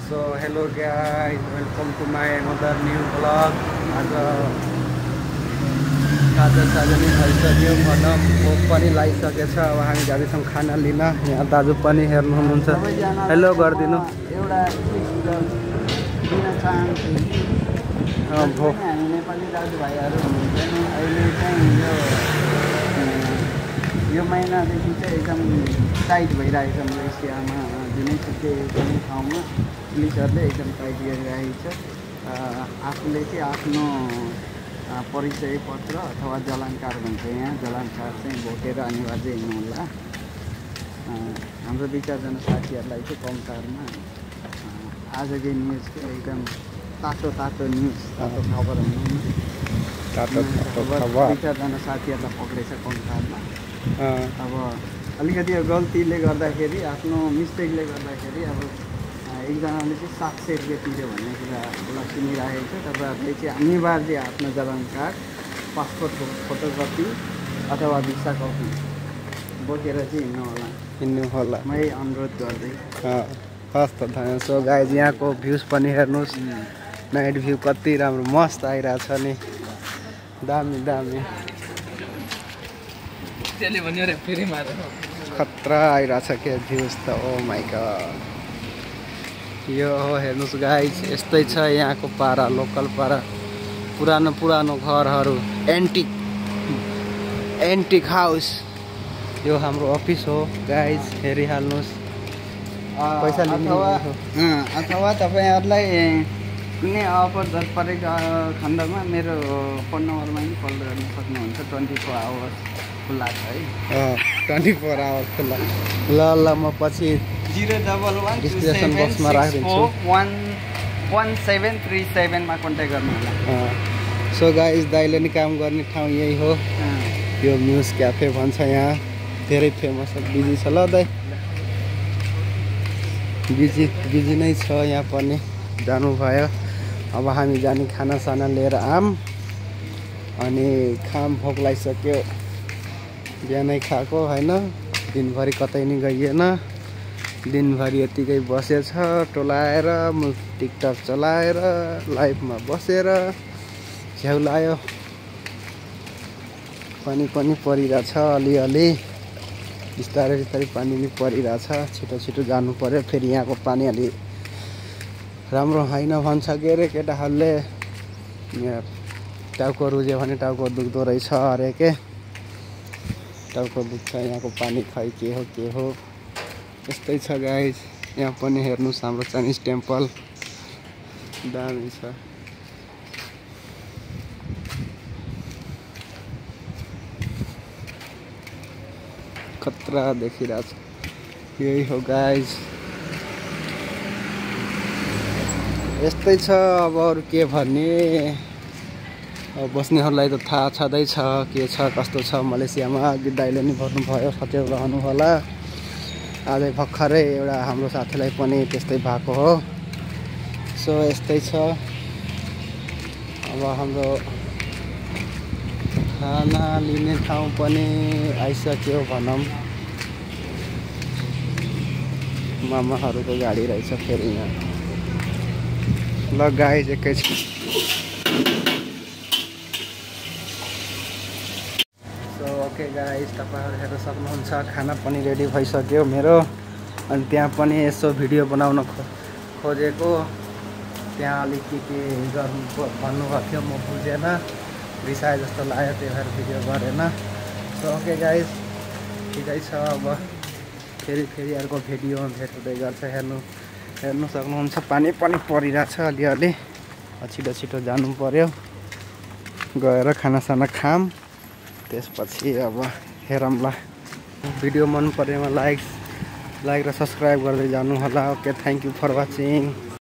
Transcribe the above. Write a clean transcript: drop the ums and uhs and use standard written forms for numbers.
So hello guys, welcome to my another new vlog. आज साँझ नै भइसक्यो भनौँ भोक पनि लागिसकेछ। अब हामी जाँदैछौँ खाना लिन। यहाँ दाजु पनि हेर्नु हुनुहुन्छ, हेलो गरिदिनु। एउटा दिन चाहन्छु भोक हामी नेपाली दाजुभाइहरू हुनुहुन्छ नि अहिले चाहिँ यो महिनादेखि चाहिँ एकदम टाइट भइरहेको छ मलेसियामा जुनैसुकै कुनै ठाउँमा पुलिसहरूले एकदम टाइट गरिरहेको छ। आफूले चाहिँ आफ्नो परिचय पत्र अथवा जलानकार भन्छ, यहाँ जलानकार चाहिँ बोकेर अनिवार्य हिँड्नु होला। हाम्रो दुई चारजना साथीहरूलाई चाहिँ कम्तारमा आजकै न्युजको एकदम तातो न्युज, तातो खबर हुनु दुई चारजना साथीहरूलाई पक्रेछ कम्तारमा। अब अलिकति यो गल्तीले गर्दाखेरि, आफ्नो मिस्टेकले गर्दाखेरि अब एकजनाले चाहिँ 700 रुपियाँ तिर्यो भन्ने कुरा सुनिरहेको छ। तपाईँहरूले चाहिँ अनिवार्य आफ्नो जलानकार, पासपोर्ट फोटोकपी अथवा भिसा कपी बोकेर चाहिँ हिँड्नु होला। मै अनुरोध गर्दै हस् त धन्यवाद। सो गाइज यहाँको भ्यूज पनि हेर्नुहोस्, नाइट भ्यू कति राम्रो मस्त आइरहेछ नि, दामी दामी खतरा आइरहेछ के भ्यूज त। ओ माइ गॉड, यो हो हेर्नुहोस् गाइज, यस्तै छ यहाँको पारा, लोकल पारा, पुरानो घरहरू, एन्टिक हाउस। यो हाम्रो अफिस हो गाइज, हेरिहाल्नुहोस्। पैसा लिने अथवा तपाईँहरूलाई कुनै अफर परेको खण्डमा मेरो फोन नम्बरमा पनि कल गर्न सक्नुहुन्छ। 24 आवर्स खुल्ला छ है। 24 आवर्स खुल्ला। ल म पछि 011 डिस्क्रिप्सन बक्समा राखिदिन्छु, 1737 मा कन्ट्याक्ट गर्नु होला। सो गाइज दाइले नि काम गर्ने ठाउँ यही हो, यो म्युज क्याफे भन्छ। यहाँ धेरै फेमस छ, बिजी छ। ल दाइ बिजी नै छ यहाँ पनि, जानुभयो। अब हामी जाने खानासाना लिएर अनि भोक लागिसक्यो, बिहानै खाएको होइन, दिनभरि कतै नि गइएन, दिनभरि यतिकै बसेछ टोलाएर, टिकटक चलाएर, लाइभमा बसेर झ्याउ लायो। पानी पनि परिरहेछ अलिअलि, बिस्तारै पानी नि परिरहेछ। छिटो जानु पर्यो, फेरि यहाँको पानी अलि राम्रो होइन भन्छ के अरे केटाहरूले। टाउको रुज्यो भने टाउको दुख्दो रहेछ अरे के, टाउको दुख्छ यहाँको पानी, खै के हो यस्तै छ गाइज। यहाँ पनि हेर्नुहोस् हाम्रो चाइनिज टेम्पल दामी छ। खतरा देखिरहेछ, यही हो गाइज, यस्तै छ। अब अरू के भन्ने, अब बस्नेहरूलाई त थाहा छँदैछ के छ कस्तो छ मलेसियामा। अघि दाइले नि भन्नुभयो, सचेत रहनु होला। आजै भर्खरै एउटा हाम्रो साथीलाई पनि त्यस्तै भएको हो। सो यस्तै छ। अब हाम्रो खाना लिने ठाउँ पनि आइसक्यो भनौँ। मामाहरूको गाडी रहेछ फेरि यहाँ। ल गाइज एकैछिन। सो ओके गाइज, तपाईँहरू हेर्न सक्नुहुन्छ खाना पनि रेडी भइसक्यो मेरो। अनि त्यहाँ पनि यसो भिडियो बनाउन खोजेको, त्यहाँ अलिक के गर्नु भन्नुभएको थियो, म बुझेन, रिसाए जस्तो लाग्यो, त्यही भएर भिडियो गरेन। सो ओके गाइज, ठिकै छ। अब फेरि अर्को भिडियोमा भेट हुँदै गर्छ, हेर्नु सक्नुहुन्छ। पानी पनि परिरहेछ अलिअलि, छिटो जानु पर्यो, गएर खानासाना खाम, त्यसपछि अब हेरौँला। भिडियो मन परेमा लाइक र सब्सक्राइब गर्दै जानु होला। Okay, thank you for watching.